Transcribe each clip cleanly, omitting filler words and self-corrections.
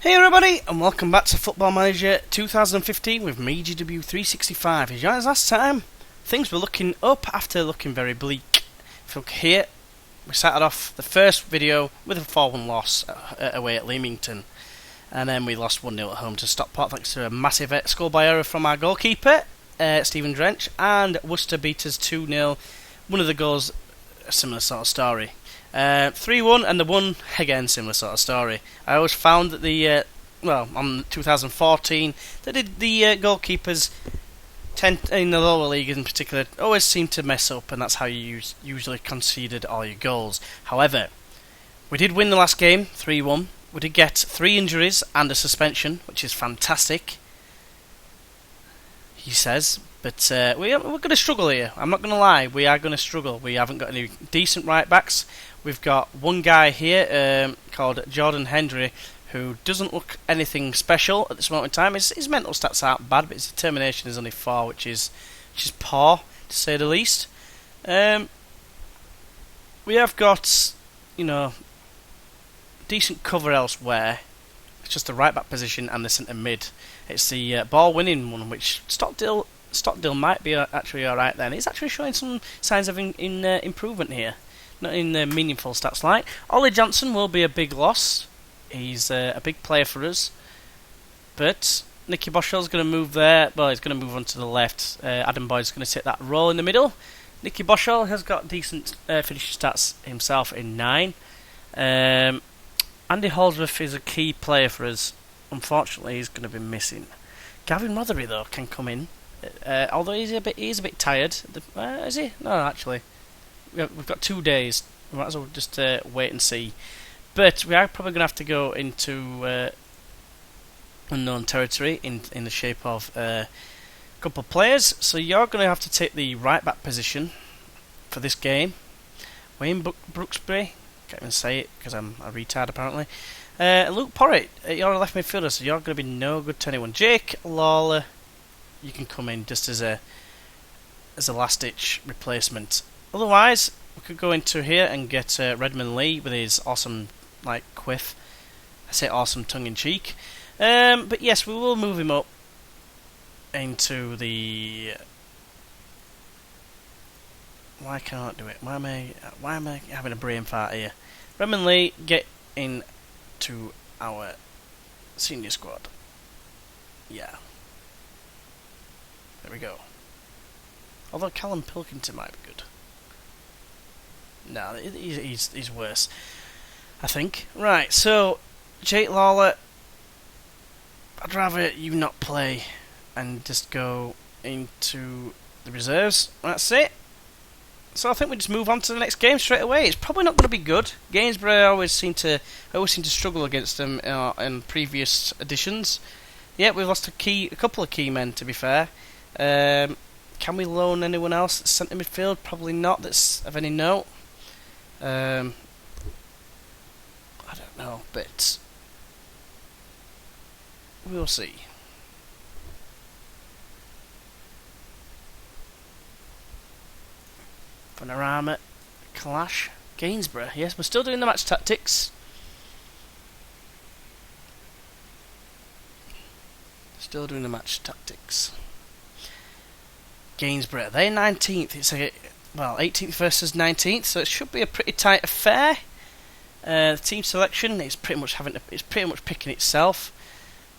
Hey everybody, and welcome back to Football Manager 2015 with me, GW365. As you know, as last time, things were looking up after looking very bleak. If you look here, we started off the first video with a 4-1 loss away at Leamington. And then we lost 1-0 at home to Stockport thanks to a massive schoolboy error from our goalkeeper, Stephen Drench. And Worcester beat us 2-0. One of the goals, a similar sort of story. 3-1 and the 1 again, similar sort of story. I always found that on 2014, that the goalkeepers in the lower league in particular always seem to mess up, and that's how you usually conceded all your goals. However, we did win the last game 3-1. We did get 3 injuries and a suspension, which is fantastic, he says. But we're going to struggle here. I'm not going to lie. We are going to struggle. We haven't got any decent right backs. We've got one guy here called Jordan Hendry, who doesn't look anything special at this moment in time. His mental stats aren't bad, but his determination is only 4, which is poor, to say the least. We have got, decent cover elsewhere. It's just the right back position and the centre mid. It's the ball winning one, which Stockdale might be actually alright then. He's actually showing some signs of improvement here. Not in meaningful stats like. Ollie Johnson will be a big loss. He's a big player for us. But Nicky Boschell's going to move there. Well, he's going to move on to the left. Adam Boyd's going to take that role in the middle. Nicky Boschell has got decent finishing stats himself in 9. Andy Holdsworth is a key player for us. Unfortunately, he's going to be missing. Gavin Rothery, though, can come in. Although he's a bit tired. Is he? No, actually. We've got 2 days. We might as well just wait and see. But we are probably going to have to go into unknown territory in the shape of a couple of players. So you're going to have to take the right back position for this game. Wayne Brooksbury, can't even say it because I'm a retard apparently. Luke Porritt, you're a left midfielder, so you're going to be no good to anyone. Jake Lawler, you can come in just as a last ditch replacement. Otherwise, we could go into here and get Redmond Lee with his awesome, quiff. I say awesome tongue-in-cheek. But yes, we will move him up into the... Why can't I do it? Why am I having a brain fart here? Redmond Lee, get into our senior squad. Yeah. There we go. Although Callum Pilkington might be good. No, he's worse, I think. Right, so Jake Lawler, I'd rather you not play and just go into the reserves. That's it. So I think we just move on to the next game straight away. It's probably not going to be good. Gainsborough always seem to struggle against them in previous editions. Yeah, we've lost a couple of key men, to be fair. Can we loan anyone else that's centre midfield? Probably not. That's of any note. I don't know, but we'll see. Panorama, Clash, Gainsborough. Yes, we're still doing the match tactics. Gainsborough, they're 19th. It's 18th versus 19th, so it should be a pretty tight affair. The team selection is pretty much picking itself.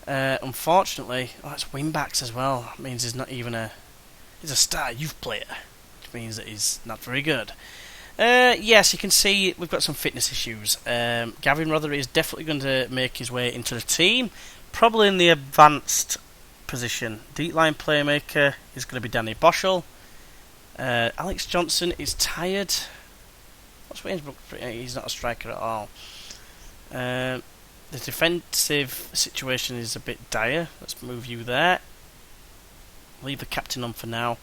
Unfortunately, it's wing backs as well. That means he's not even he's a star youth player, which means that he's not very good. Yes, you can see we've got some fitness issues. Gavin Rothery is definitely going to make his way into the team, probably in the advanced position. Deep line playmaker is going to be Danny Boschell. Alex Johnson is tired. What's Waynesbrook? He's not a striker at all. The defensive situation is a bit dire. Let's move you there. Leave the captain on for now.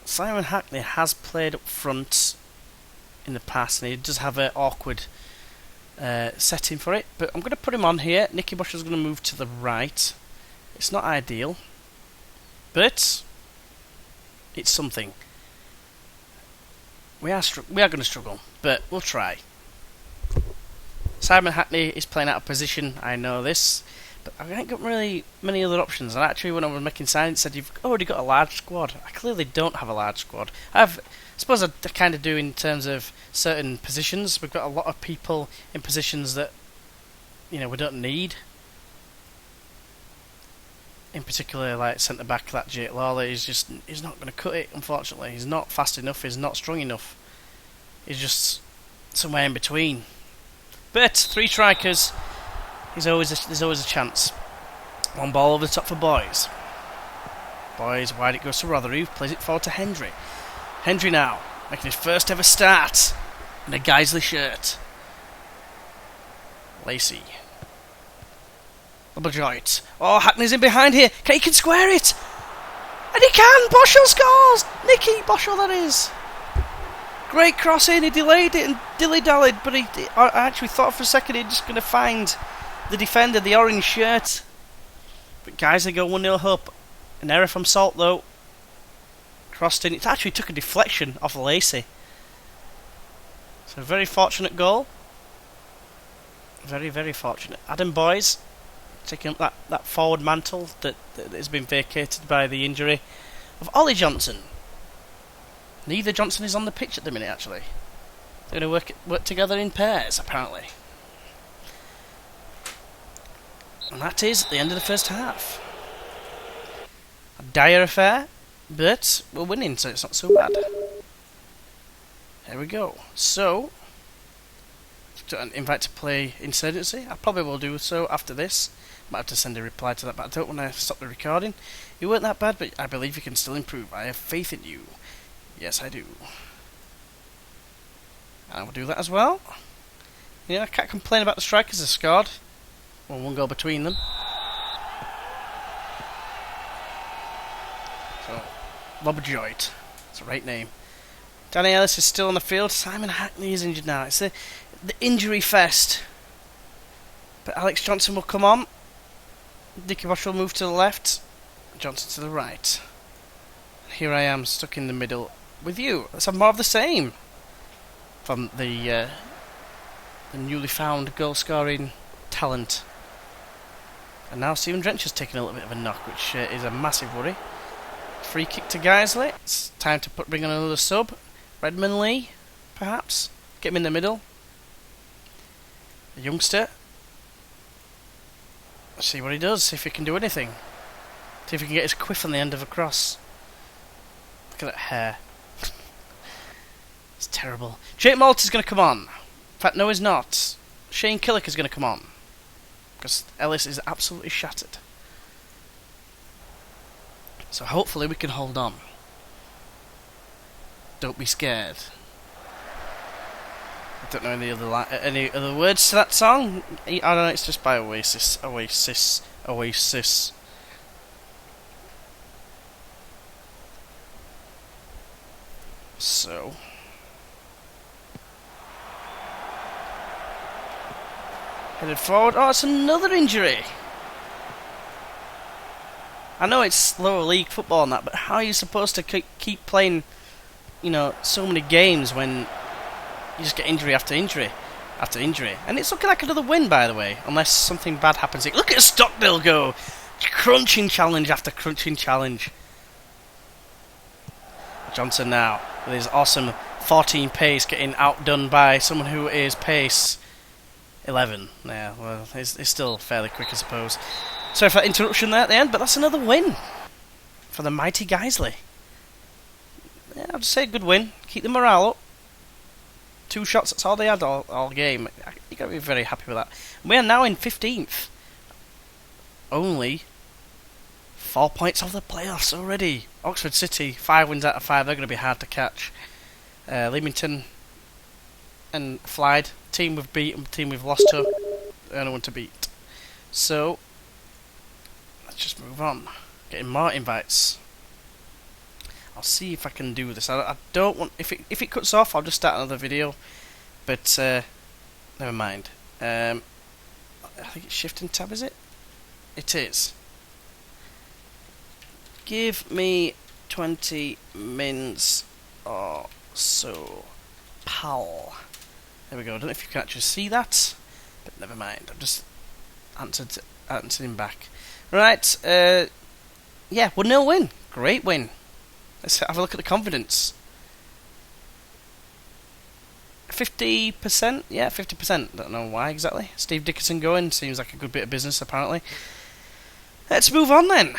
Simon Hackney has played up front in the past, and he does have an awkward setting for it. But I'm going to put him on here. Nicky Boschell's going to move to the right. It's not ideal, but it's something. We are going to struggle, but we'll try. Simon Hackney is playing out of position, I know this, but I ain't got really many other options. And actually, when I was making signs, it said you've already got a large squad. I clearly don't have a large squad. I suppose I kind of do in terms of certain positions. We've got a lot of people in positions that, you know, we don't need. In particular, like centre back, that Jake Lawler, he's not going to cut it. Unfortunately, he's not fast enough. He's not strong enough. He's just somewhere in between. But 3 strikers, there's always a chance. One ball over the top for Boys. Boys, wide it goes to Rotherham, plays it forward to Hendry. Hendry now, making his first ever start in a Guiseley shirt. Lacey. Double joint. Oh, Hackney's in behind here. He can square it. And he can. Boschel scores. Nicky Boschel, that is. Great cross in. He delayed it and dilly-dallied, but I actually thought for a second he's just going to find the defender, the orange shirt. But Guiseley go 1-0 up. An error from Salt, though. Crossed in. It actually took a deflection off Lacey. So a very fortunate goal. Very, very fortunate. Adam Boys taking up that forward mantle that has been vacated by the injury of Ollie Johnson. Neither Johnson is on the pitch at the minute, actually. They're going to work together in pairs, apparently. And that is the end of the first half. A dire affair, but we're winning, so it's not so bad. There we go. So, an invite to play Insurgency. I probably will do so after this. Might have to send a reply to that, but I don't want to stop the recording. You weren't that bad, but I believe you can still improve. I have faith in you. Yes, I do. And I will do that as well. Yeah, I can't complain about the strikers that scored. Well, 1 goal between them. So, Loverjoyt. That's the right name. Danny Ellis is still on the field. Simon Hackney is injured now. It's the injury fest. But Alex Johnson will come on. Nicky Bosch will move to the left. Johnson to the right. Here I am, stuck in the middle with you. Let's have more of the same from the newly found goal-scoring talent. And now Stephen Drench has taken a little bit of a knock, which is a massive worry. Free kick to Guiseley. It's time to bring on another sub. Redmond Lee, perhaps. Get him in the middle. A youngster. Let's see what he does, see if he can do anything. See if he can get his quiff on the end of a cross. Look at that hair. It's terrible. Jake Malta's going to come on. In fact, no, he's not. Shane Killick is going to come on. Because Ellis is absolutely shattered. So hopefully we can hold on. Don't be scared. I don't know any other words to that song. I don't know, it's just by Oasis. Oasis. Oasis. So. Headed forward. Oh, it's another injury. I know it's lower league football and that, but how are you supposed to keep playing, you know, so many games when you just get injury after injury after injury? And it's looking like another win, by the way, unless something bad happens. Look at Stockdale go! Crunching challenge after crunching challenge. Johnson now, with his awesome 14 pace, getting outdone by someone who is pace 11. Yeah, well, he's still fairly quick, I suppose. Sorry for that interruption there at the end, but that's another win for the mighty Guiseley. Yeah, I'd say a good win. Keep the morale up. 2 shots, that's all they had all game. You've got to be very happy with that. We are now in 15th. Only 4 points off the playoffs already. Oxford City, 5 wins out of 5. They're going to be hard to catch. Leamington and Flyde, team we've beaten, team we've lost to, the only one to beat. So, let's just move on. Getting more invites. I'll see if I can do this. I don't want... If it cuts off, I'll just start another video. But, never mind. I think it's shifting tab, is it? It is. Give me 20 mins or so. Pal. There we go. I don't know if you can actually see that. But never mind. I've just answered him back. Right. Yeah, 1-0 win. Great win. Let's have a look at the confidence. 50%? Yeah, 50%. Don't know why exactly. Steve Dickerson going. Seems like a good bit of business, apparently. Let's move on then.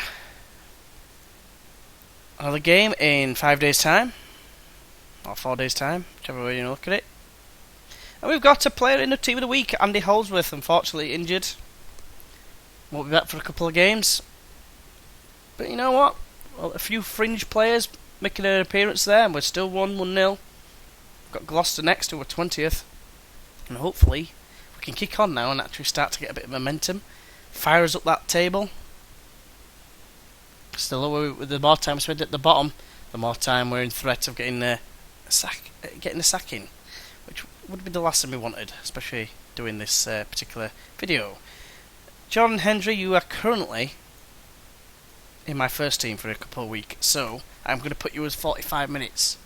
Another game in 5 days' time. Or 4 days' time, whichever way you look at it. And we've got a player in the team of the week, Andy Holdsworth, unfortunately injured. Won't be back for a couple of games. But you know what? Well, a few fringe players making an appearance there, and we're still 1-0. Got Gloucester next to our 20th. And hopefully we can kick on now and actually start to get a bit of momentum. Fire us up that table. The more time we spend at the bottom, the more time we're in threat of getting a sacking, which would be the last thing we wanted, especially doing this particular video. Jordan Hendry, you are currently in my first team for a couple of weeks, so I'm going to put you as 45 minutes.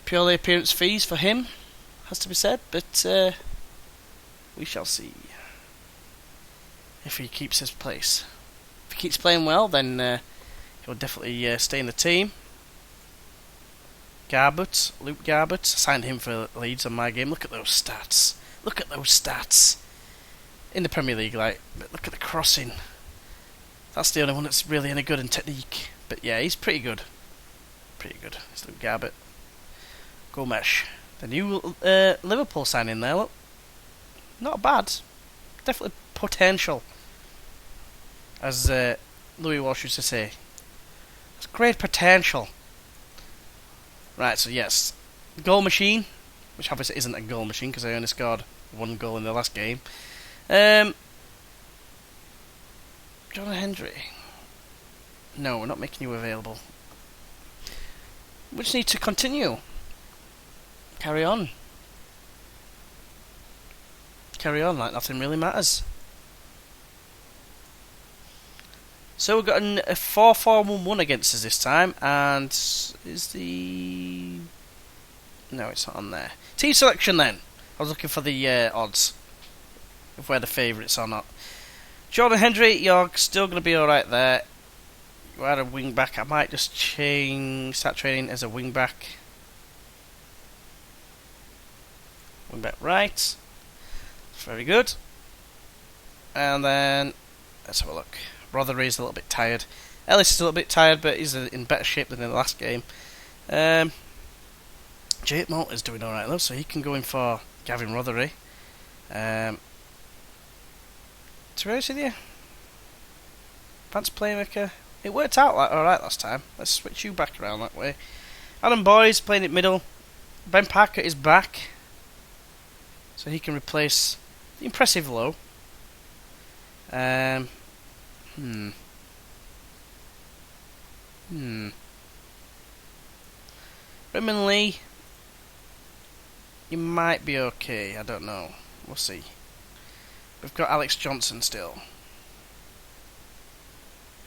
Purely appearance fees for him, has to be said, but we shall see if he keeps his place. If he keeps playing well, then he'll definitely stay in the team. Luke Garbett, signed him for Leeds on my game. Look at those stats. Look at those stats. In the Premier League, look at the crossing. That's the only one that's really any good in technique. But yeah, he's pretty good. Pretty good. It's Luke Garbett. Gomesh. The new Liverpool signing there, look. Not bad. Definitely potential. As Louis Walsh used to say. It's great potential. Right, so yes. Goal machine. Which obviously isn't a goal machine because I only scored 1 goal in the last game. John Hendry. No, we're not making you available. We just need to continue. Carry on. Carry on like nothing really matters. So we've got a 4-4-1-1 against us this time, and is the... No, it's not on there. Team selection then. I was looking for the odds of where the favourites or not. Jordan Hendry, you're still going to be alright there. You are a wing back. I might just start training as a wing back. Wing back right. Very good. And then let's have a look. Rothery's a little bit tired. Ellis is a little bit tired, but he's in better shape than in the last game. Jake Malta's doing alright though, so he can go in for Gavin Rothery. To be honest with you, advanced playmaker. It worked out alright last time. Let's switch you back around that way. Adam Boy's playing it middle. Ben Parker is back, so he can replace the impressive Lowe. Redmond Lee, you might be okay. I don't know. We'll see. We've got Alex Johnson still,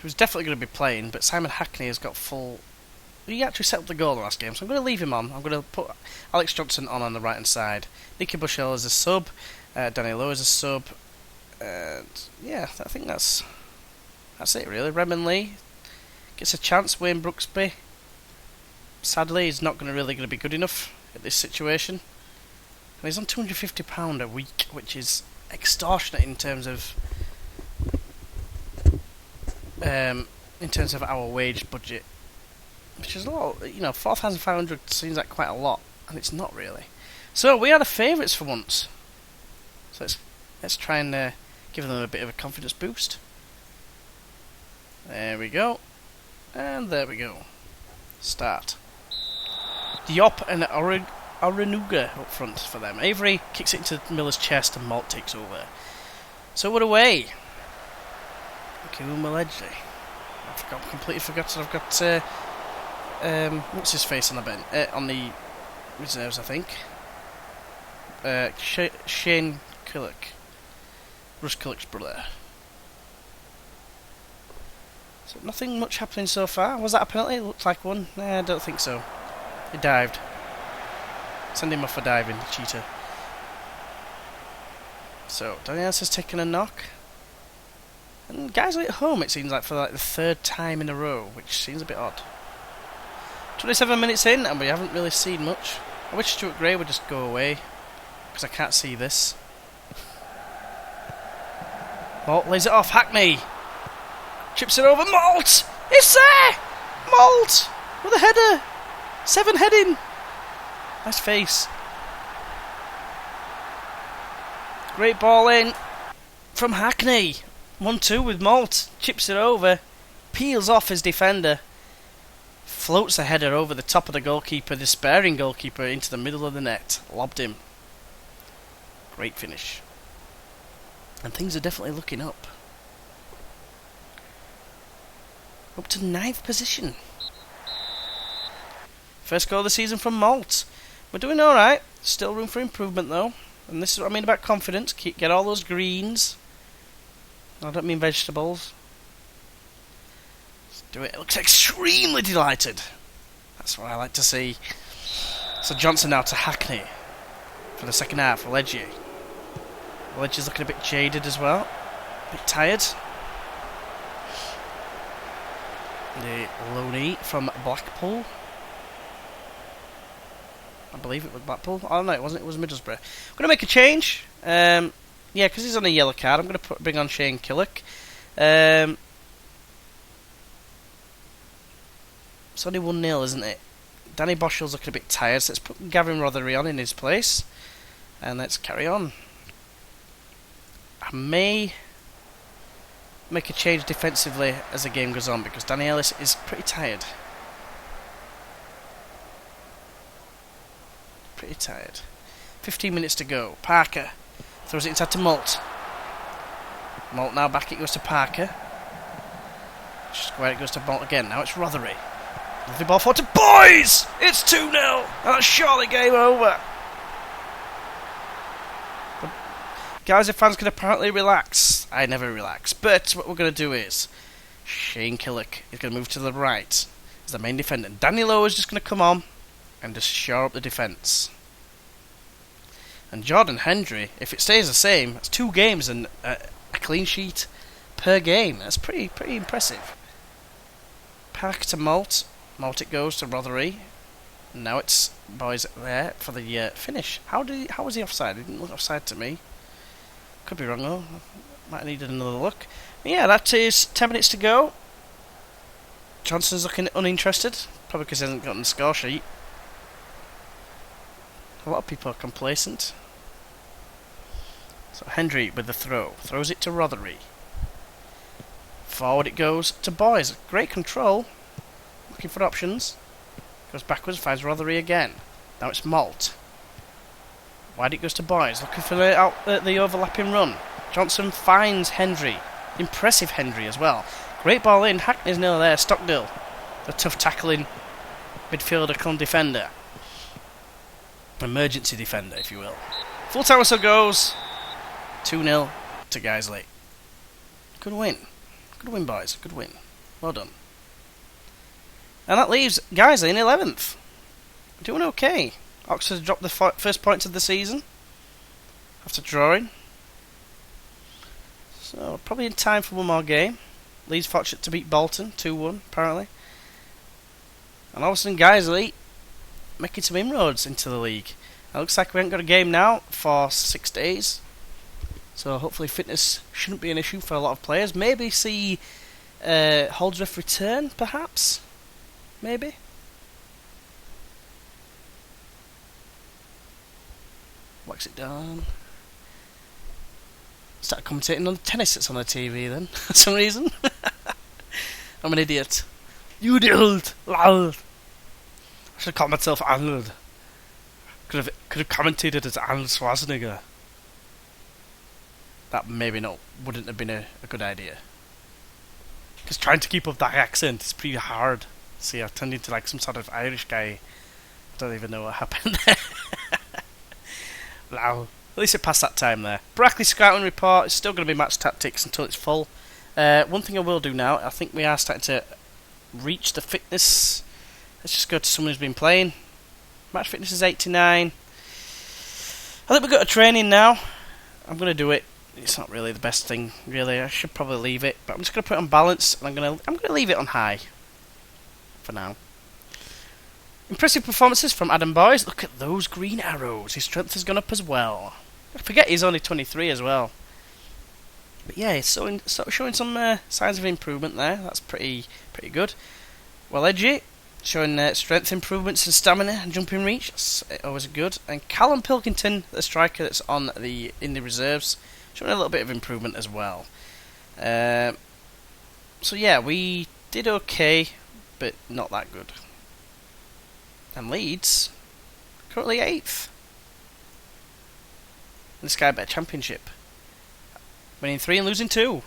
who's definitely going to be playing, but Simon Hackney has got full... He actually set up the goal in the last game, so I'm going to leave him on. I'm going to put Alex Johnson on the right hand side. Nicky Bushell as a sub, Danny Lowe as a sub, and yeah, I think that's it really. Redmond Lee gets a chance. Wayne Brooksby, sadly, he's not really going to be good enough at this situation. And he's on £250 a week, which is extortionate in terms of our wage budget, which is a lot. 4,500 seems like quite a lot, and it's not really. So we are the favourites for once. So let's try and give them a bit of a confidence boost. There we go, and there we go. Start. Diop and Arenuga up front for them. Avery kicks it into Miller's chest and Malt takes over. So we're away. Ledgley. Completely forgotten. I've got what's his face on the bench? On the reserves, I think. Shane Killick, Russ Killick's brother. So nothing much happening so far. Was that a penalty? Looked like one. Nah, I don't think so. He dived. Send him off for diving, cheater. So, Danny Ellis has taken a knock. And Guiseley at home, it seems like, for like the third time in a row, which seems a bit odd. 27 minutes in, and we haven't really seen much. I wish Stuart Gray would just go away, because I can't see this. Malt lays it off, Hackney! Chips it over, Malt! It's there! Malt! With a header! 7 heading! Nice face. Great ball in from Hackney. 1-2 with Malt. Chips it over. Peels off his defender. Floats the header over the top of the goalkeeper, the despairing goalkeeper, into the middle of the net. Lobbed him. Great finish. And things are definitely looking up. Up to 9th position. First goal of the season from Malt. We're doing alright. Still room for improvement though. And this is what I mean about confidence. Get all those greens. I don't mean vegetables. Let's do it. It looks extremely delighted. That's what I like to see. So Johnson now to Hackney for the second half. Leggy. Leggy's looking a bit jaded as well. A bit tired. The loanee from Blackpool. I believe it was Blackpool. Oh no, it wasn't. It was Middlesbrough. I'm going to make a change. Yeah, because he's on a yellow card. I'm going to bring on Shane Killick. It's only 1-0, isn't it? Danny Boschel's looking a bit tired, so let's put Gavin Rothery on in his place. And let's carry on. I may make a change defensively as the game goes on, because Danny Ellis is pretty tired. Pretty tired. 15 minutes to go. Parker throws it inside to Malt. Malt now back, it goes to Parker. Square, it goes to Malt again. Now it's Rothery. Lovely ball forward to Boys! It's 2-0! And that's surely game over. The Guiseley fans can apparently relax. I never relax. But what we're going to do is Shane Killick is going to move to the right as the main defender. Danny Lowe is just going to come on and just shore up the defence. And Jordan Hendry, if it stays the same, that's 2 games and a clean sheet per game. That's pretty impressive. Park to Malt. Malt it goes to Rothery. Now it's Boys there for the finish. How was he offside? He didn't look offside to me. Could be wrong though. Might have needed another look. But yeah, that is 10 minutes to go. Johnson's looking uninterested. Probably because he hasn't gotten the score sheet. A lot of people are complacent. So Hendry with the throw. Throws it to Rothery. Forward it goes to Boys. Great control. Looking for options. Goes backwards, finds Rothery again. Now it's Malt. Wide it goes to Boys. Looking for the overlapping run. Johnson finds Hendry. Impressive Hendry as well. Great ball in. Hackney's near there. Stockdale. The tough tackling midfielder come defender. Emergency defender, if you will. Full time whistle goes. 2-0 to Guiseley. Good win. Good win, boys. Good win. Well done. And that leaves Guiseley in 11th. Doing okay. Oxford dropped the first points of the season after drawing. So, probably in time for one more game. Leeds fortunate to beat Bolton 2-1, apparently. And all of a sudden, Guiseley making some inroads into the league. It looks like we haven't got a game now for 6 days. So hopefully fitness shouldn't be an issue for a lot of players. Maybe see Holdsworth return, perhaps? Maybe? Wax it down. Start commentating on the tennis that's on the TV then, for some reason. I'm an idiot. You idiot! Lol! I should call myself Arnold. Could have commentated as Arnold Schwarzenegger. That maybe wouldn't have been a good idea. Because trying to keep up that accent is pretty hard. See, I turned into like some sort of Irish guy. I don't even know what happened there. Wow. At least it passed that time there. Brackley Scouting Report is still going to be match tactics until it's full. One thing I will do now, I think we are starting to reach the fitness. Let's just go to someone who's been playing. Match fitness is 89. I think we've got a training now. I'm going to do it. It's not really the best thing, really. I should probably leave it, but I'm just going to put it on balance, and I'm going to leave it on high for now. Impressive performances from Adam Boyes. Look at those green arrows. His strength has gone up as well. I forget he's only 23 as well. But yeah, he's showing some signs of improvement there. That's pretty good. Well, Edgy, showing strength improvements and stamina and jumping reach. That's always good. And Callum Pilkington, the striker that's in the reserves, showing a little bit of improvement as well. So yeah, we did okay, but not that good. And Leeds, currently 8th in the Sky Bet Championship. Winning 3 and losing 2.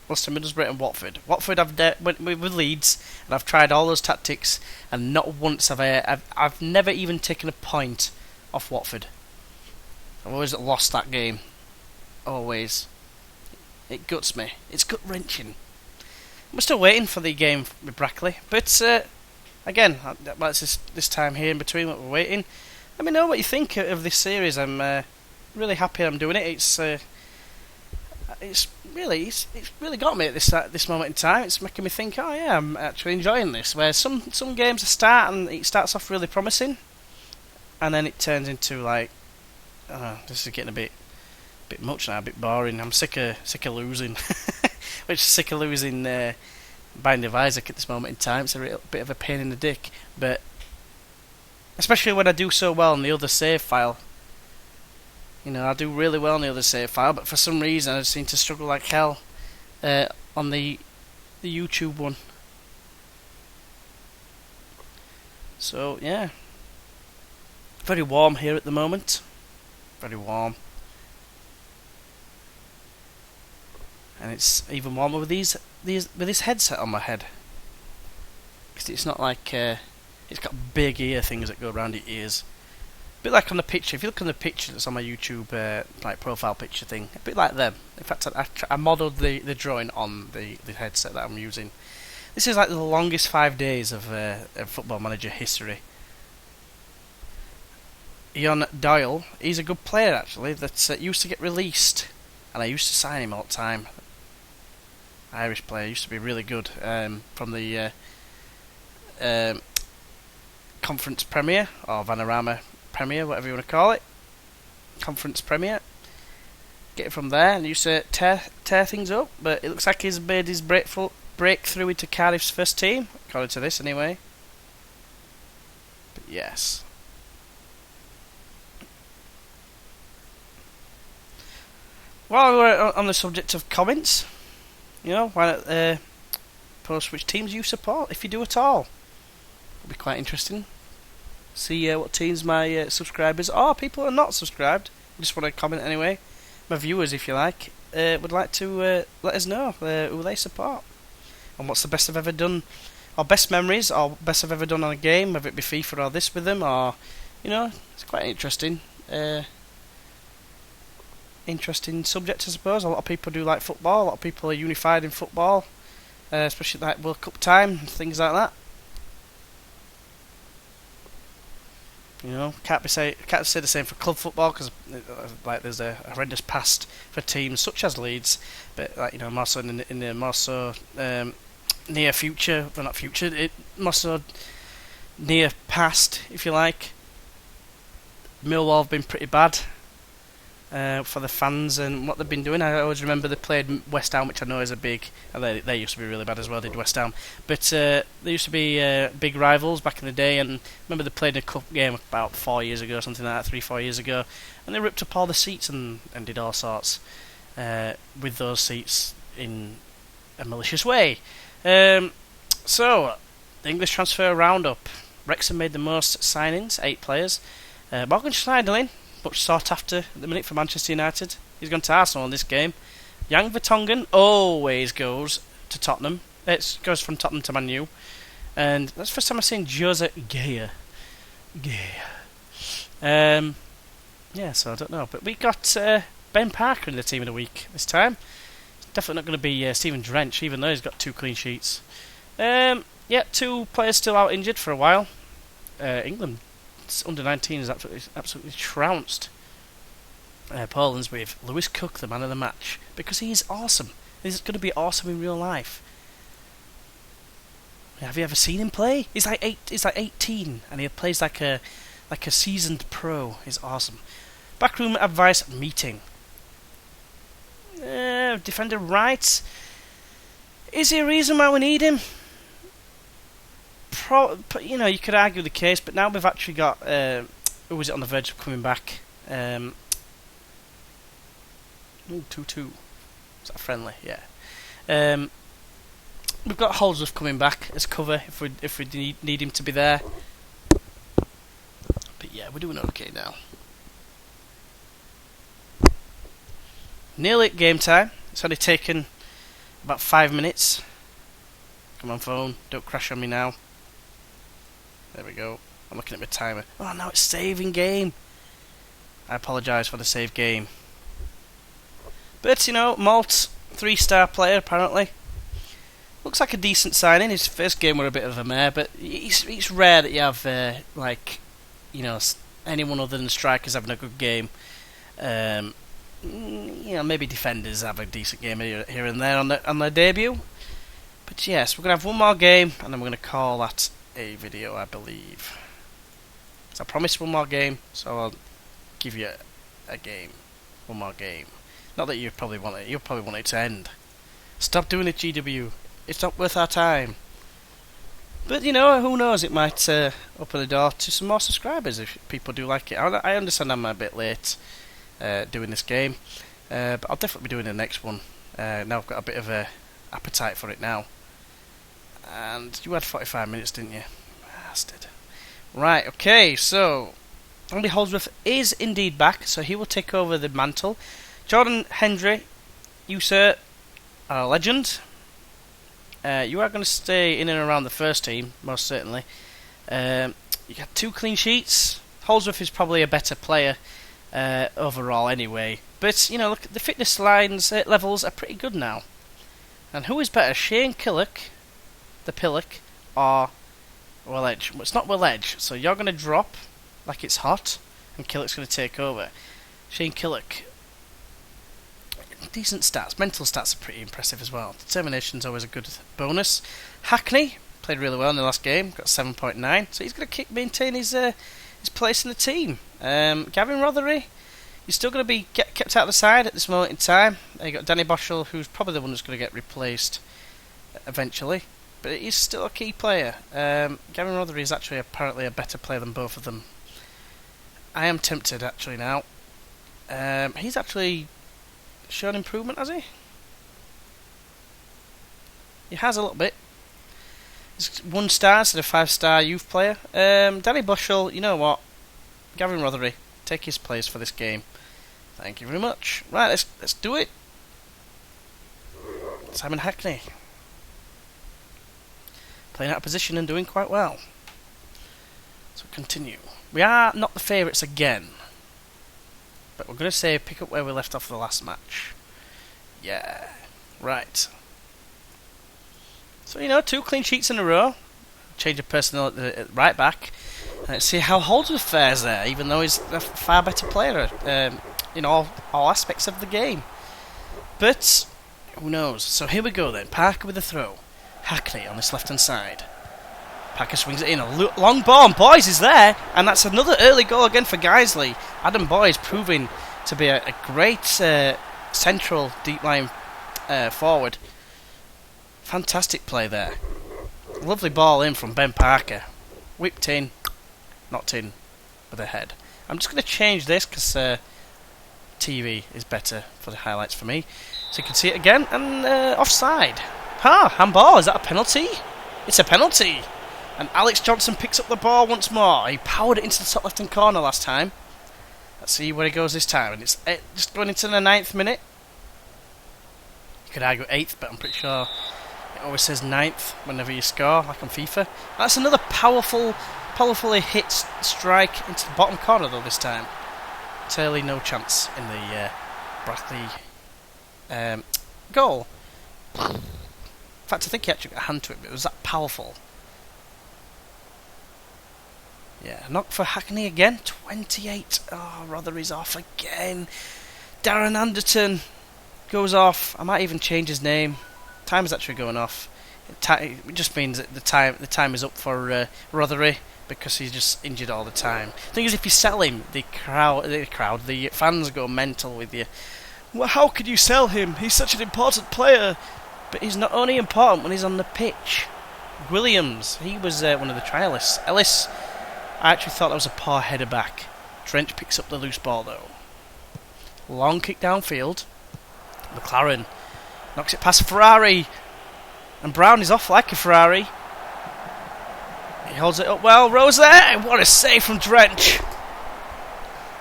Lost to Middlesbrough and Watford. Watford, went with Leeds, and I've tried all those tactics, and not once I've never even taken a point off Watford. I've always lost that game. Always. It guts me. It's gut-wrenching. We're still waiting for the game with Brackley, but again, that's this time here in between what we're waiting. Let me know what you think of this series. I'm really happy I'm doing it. It's really got me at this moment in time. It's making me think, oh yeah, I'm actually enjoying this. Where some games start and it starts off really promising, and then it turns into like, this is getting a bit much now, a bit boring. I'm sick of losing, which is sick of losing. Binding of Isaac at this moment in time. It's a real bit of a pain in the dick, but especially when I do so well on the other save file. I do really well on the other save file, but for some reason I seem to struggle like hell on the YouTube one. So yeah, very warm here at the moment. Very warm, and it's even warmer with this headset on my head, because it's not like it's got big ear things that go around your ears. A bit like on the picture. If you look on the picture that's on my YouTube like profile picture thing, a bit like them. In fact, I modelled the drawing on the headset that I'm using. This is like the longest 5 days of Football Manager history. Ian Doyle, he's a good player actually that used to get released, and I used to sign him all the time. Irish player, used to be really good from the Conference Premier or Vanarama Premier, whatever you want to call it. Conference Premier. Get it from there, and used to tear things up, but it looks like he's made his breakthrough into Cardiff's first team, according to this anyway. But yes. While we're on the subject of comments, why not post which teams you support, if you do at all. It'll be quite interesting. See what teams my subscribers or people who are not subscribed, just want to comment anyway. My viewers, if you like, would like to let us know who they support. And what's the best I've ever done, or best memories, or best I've ever done on a game, whether it be FIFA or this with them, or, it's quite interesting. Interesting subject, I suppose. A lot of people do like football. A lot of people are unified in football, especially like World Cup time and things like that. Can't say the same for club football, because there's a horrendous past for teams such as Leeds, but more so in the more so near future, well not future, more so near past, if you like. Millwall have been pretty bad. For the fans and what they've been doing. I always remember they played West Ham, which I know is a big, and they used to be really bad as well, did West Ham, but they used to be big rivals back in the day, and I remember they played a cup game about 4 years ago, something like that, 3-4 years ago, and they ripped up all the seats and did all sorts with those seats in a malicious way. So, the English transfer roundup. Wrexham made the most signings, 8 players. Morgan Schneiderlin, much sought after at the minute for Manchester United. He's gone to Arsenal in this game. Jan Vertonghen always goes to Tottenham. It goes from Tottenham to Man U. And that's the first time I've seen Jose Gaya. Yeah, so I don't know. But we got Ben Parker in the team of the week this time. It's definitely not going to be Stephen Drench, even though he's got 2 clean sheets. 2 players still out injured for a while. England under 19 is absolutely trounced Poland's with Lewis Cook, the man of the match, because he's awesome. He's going to be awesome in real life. Have you ever seen him play? He's like 18, and he plays like a seasoned pro. He's awesome. Backroom advice meeting. Defender right. Is he a reason why we need him? You could argue the case, but now we've actually got who was it on the verge of coming back? 2-2. Is that friendly? Yeah. We've got Holdsworth coming back as cover if we need him to be there. But yeah, we're doing okay now. Nearly at game time. It's only taken about 5 minutes. Come on, phone. Don't crash on me now. There we go. I'm looking at my timer. Oh, now it's saving game. I apologise for the save game. But, Malt, 3-star player, apparently. Looks like a decent signing. His first game were a bit of a mare, but it's rare that you have, anyone other than strikers having a good game. Maybe defenders have a decent game here and there on their debut. But yes, we're going to have one more game, and then we're going to call that a video, I believe. So I promised one more game, so I'll give you a game. One more game. Not that you probably want it. You'll probably want it to end. Stop doing it, GW. It's not worth our time. But, who knows? It might open the door to some more subscribers if people do like it. I understand I'm a bit late doing this game, but I'll definitely be doing the next one. Now I've got a bit of a appetite for it now. And you had 45 minutes, didn't you? Bastard. Right, okay, so Andy Holdsworth is indeed back, so he will take over the mantle. Jordan Hendry, you, sir, are a legend. You are going to stay in and around the first team, most certainly. You got 2 clean sheets. Holdsworth is probably a better player overall anyway. But, look, the fitness levels are pretty good now. And who is better, Shane Killock, the Pillock, or Welledge? Well, it's not Welledge, so you're going to drop like it's hot, and Killock's going to take over. Shane Killock, decent stats. Mental stats are pretty impressive as well. Determination's always a good bonus. Hackney played really well in the last game, got 7.9, so he's going to maintain his place in the team. Gavin Rothery, he's still going to be kept out of the side at this moment in time. You got Danny Boschel, who's probably the one who's going to get replaced eventually, but he's still a key player. Gavin Rothery is actually apparently a better player than both of them. I am tempted actually now. He's actually shown improvement, has he? He has a little bit. He's 1 star instead of 5-star youth player. Danny Bushell, you know what? Gavin Rothery, take his place for this game. Thank you very much. Right, let's do it. Simon Hackney, playing out of position and doing quite well. So continue. We are not the favourites again, but we're going to say pick up where we left off the last match. Yeah, right. So 2 clean sheets in a row. Change of personnel at the right back. Let's see how Holdsworth fares there, even though he's a far better player in all aspects of the game. But who knows? So here we go then. Parker with the throw. Hackney on this left-hand side. Parker swings it in. A long ball, and Boys is there. And that's another early goal again for Guiseley. Adam Boys proving to be a great central deep line forward. Fantastic play there. Lovely ball in from Ben Parker. Whipped in. Knocked in with a head. I'm just going to change this because TV is better for the highlights for me. So you can see it again. And offside. Handball. Is that a penalty? It's a penalty. And Alex Johnson picks up the ball once more. He powered it into the top left-hand corner last time. Let's see where he goes this time. And it's just going into the 9th minute. You could argue 8th, but I'm pretty sure it always says 9th whenever you score, like on FIFA. That's another powerfully hit strike into the bottom corner, though, this time. Totally no chance in the Brackley goal. In fact, I think he actually got a hand to it, but it was that powerful. Yeah, knock for Hackney again. 28. Oh, Rothery's off again. Darren Anderton goes off. I might even change his name. Time is actually going off. It just means that the time is up for Rothery because he's just injured all the time. The thing is, if you sell him, the fans go mental with you. Well, how could you sell him? He's such an important player. But he's not only important when he's on the pitch. Williams, he was one of the trialists. Ellis, I actually thought that was a poor header back. Drench picks up the loose ball though. Long kick downfield. McLaren knocks it past Ferrari. And Brown is off like a Ferrari. He holds it up well. Rose there. What a save from Drench.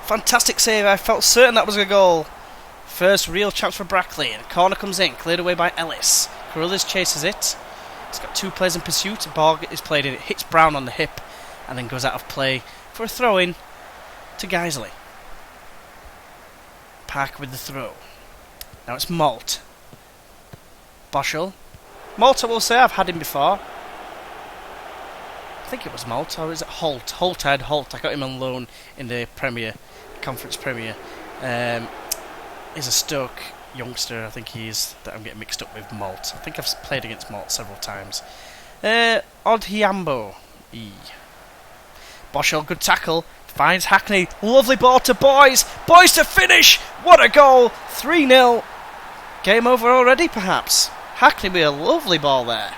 Fantastic save. I felt certain that was a goal. First real chance for Brackley. And corner comes in. Cleared away by Ellis. Carruthers chases it. He's got two players in pursuit. Ball is played in. It hits Brown on the hip. And then goes out of play for a throw-in to Guiseley. Park with the throw. Now it's Malt. Boschel. Malt, I will say, I've had him before. I think it was Malt, or is it Holt? Holt. I got him on loan in the Conference Premier. He's a Stoke youngster, I think he is, that I'm getting mixed up with Malt. I think I've played against Malt several times. Odhiambo. Boschel, good tackle. Finds Hackney. Lovely ball to Boys. Boys to finish. What a goal. 3-0. Game over already, perhaps. Hackney with a lovely ball there.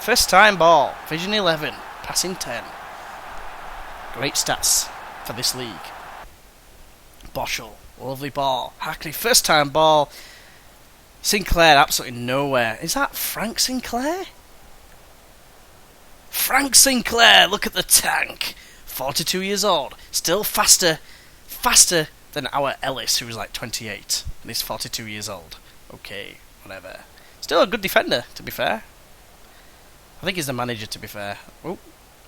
First time ball. Vision 11. Passing 10. Great stats for this league. Boschel. Lovely ball. Hackney. First time ball. Sinclair absolutely nowhere. Is that Frank Sinclair? Frank Sinclair. Look at the tank. 42 years old. Still faster than our Ellis, who was like 28. And he's 42 years old. Okay, whatever. Still a good defender, to be fair. I think he's the manager, to be fair. Oh,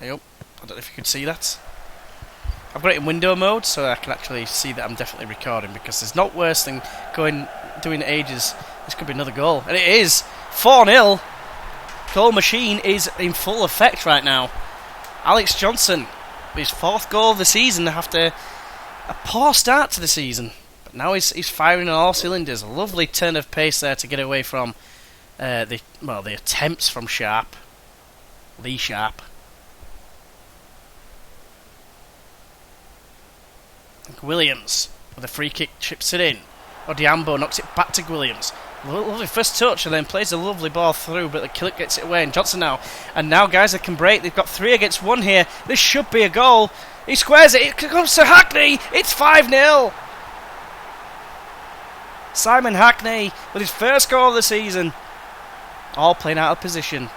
hey up. I don't know if you can see that. I've got it in window mode, so I can actually see that I'm definitely recording, because there's not worse than doing ages. This could be another goal. And it is! 4-0! Goal machine is in full effect right now. Alex Johnson, his fourth goal of the season after a poor start to the season. But now he's firing on all cylinders. A lovely turn of pace there to get away from the attempts from Lee Sharp. Williams with a free kick chips it in. Odhiambo knocks it back to Williams. Lovely first touch and then plays a lovely ball through, but the Killick gets it away. And Johnson now. And now guys that can break. They've got 3 against 1 here. This should be a goal. He squares it. It comes to Hackney. It's 5-0. Simon Hackney with his first goal of the season. All playing out of position.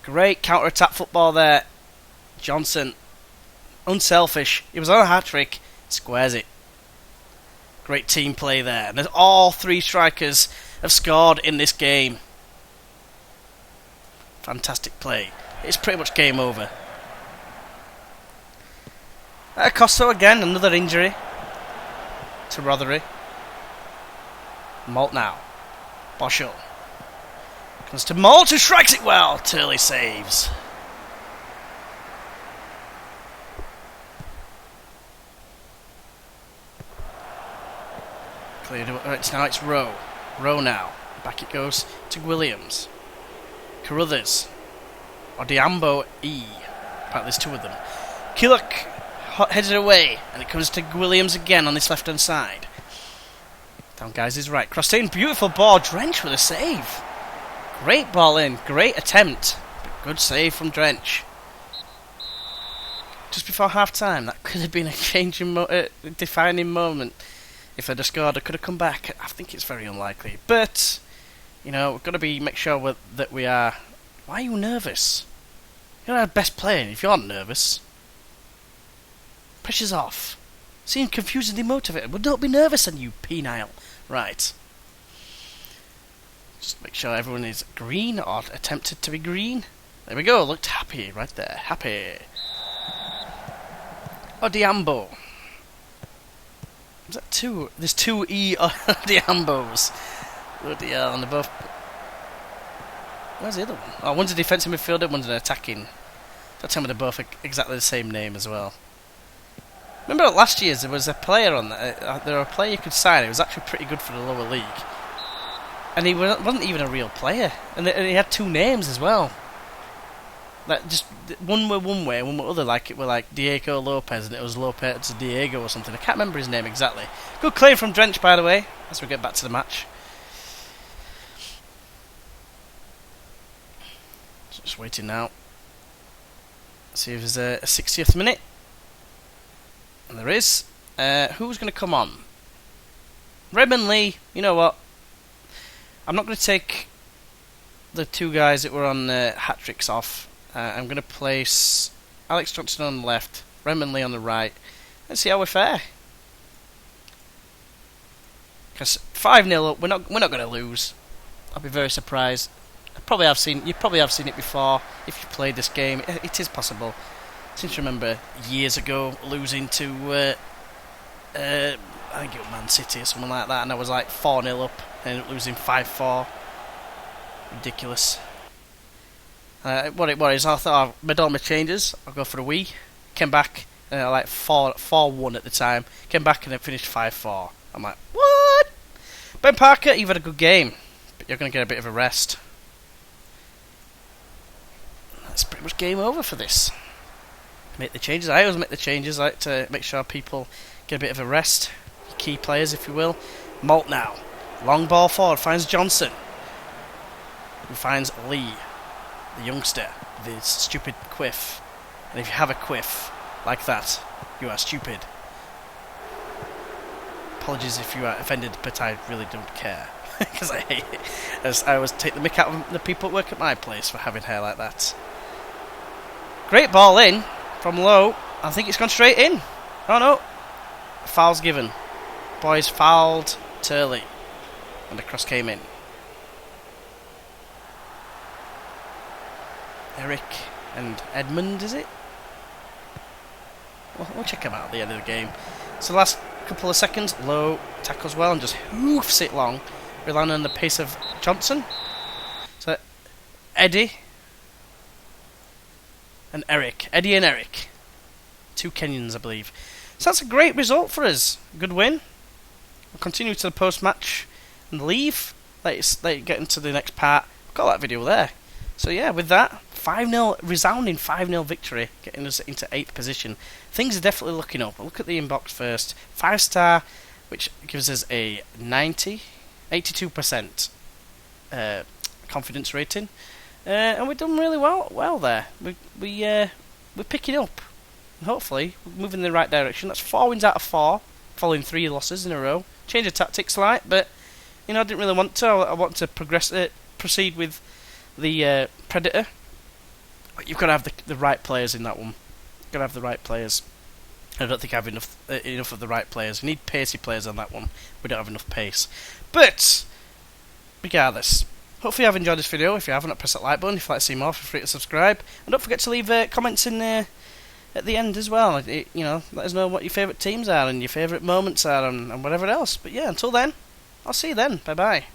Great counter-attack football there. Johnson. Unselfish. He was on a hat-trick. Squares it. Great team play there. And all 3 strikers have scored in this game. Fantastic play. It's pretty much game over. Acosto again, another injury to Rothery. Malt now. Boschel. Comes to Malt, who strikes it well. Turley saves. Now it's Rowe. Rowe now. Back it goes to Williams. Carruthers. Odhiambo E. Apparently there's 2 of them. Killock heads it away. And it comes to Williams again on this left hand side. Down guys is right. Crossed in. Beautiful ball. Drench with a save. Great ball in. Great attempt. But good save from Drench. Just before half time. That could have been a defining moment. If I'd have scored, I could have come back. I think it's very unlikely. But, we've got to make sure that we are... Why are you nervous? You're our best player. If you're nervous, pressure's off. Seem confusingly motivated. Well, don't be nervous then, you penile. Right. Just make sure everyone is green, or attempted to be green. There we go. Looked happy right there. Happy. Odhiambo. Is that 2? There's 2 Odhiambos. Bloody hell, and they're both... Where's the other one? Oh, one's a defensive midfielder, one's an attacking. Don't tell me they're both exactly the same name as well. Remember last year's there was a player on that. There was a player you could sign. He was actually pretty good for the lower league, and he wasn't even a real player. And he had two names as well. Like just one were one way, one were other. Like it were like Diego Lopez, and it was Lopez Diego or something. I can't remember his name exactly. Good claim from Drench, by the way. As we get back to the match. Just waiting now. See if there's a 60th minute. And there is. Who's going to come on? Redmond Lee. You know what? I'm not going to take the two guys that were on hat-tricks off. I'm going to place Alex Johnson on the left, Redmond Lee on the right. Let's see how we fare. Because 5-0 up, we're not going to lose. I'll be very surprised. You probably have seen it before if you've played this game. It is possible. I seem to remember years ago losing to I think it was Man City or something like that, and I was like 4-0 up and ended up losing 5-4. Ridiculous. What it is, I thought I made all my changes. I'll go for a wee. Came back like 4-1 at the time. Came back and then finished 5-4. I'm like, what? Ben Parker, you've had a good game, but you're going to get a bit of a rest. That's pretty much game over for this. Make the changes. I always make the changes. I like to make sure people get a bit of a rest. Key players, if you will. Malt now. Long ball forward. Finds Johnson. Who finds Lee, the youngster, with his stupid quiff. And if you have a quiff like that, you are stupid. Apologies if you are offended, but I really don't care. Because I hate it. As I always take the mick out of the people that work at my place for having hair like that. Great ball in from low. I think it's gone straight in. Oh no. Foul's given. Boys fouled Turley. And the cross came in. Eric and Edmund, is it? We'll check him out at the end of the game. So last couple of seconds, low tackles well and just hoofs it long, relying on the pace of Johnson. So Eddie and Eric. Eddie and Eric. Two Kenyans, I believe. So that's a great result for us. Good win. We'll continue to the post-match and leave. Let's get into the next part. I've got that video there. So yeah, with that, 5-0, resounding 5-0 victory, getting us into 8th position. Things are definitely looking up. We'll look at the inbox first. 5-star, which gives us a 82% confidence rating. And we've done really well there. We're picking up. And hopefully, we're moving in the right direction. That's 4 wins out of 4, following 3 losses in a row. Change of tactics slight, but I didn't really want to. I want to proceed with the Predator. But you've got to have the right players in that one. You've got to have the right players. I don't think I have enough of the right players. We need pacey players on that one. We don't have enough pace. But regardless, hopefully you've enjoyed this video. If you haven't, press that like button. If you'd like to see more, feel free to subscribe. And don't forget to leave comments in there at the end as well. Let us know what your favourite teams are and your favourite moments are and whatever else. But yeah, until then, I'll see you then. Bye bye.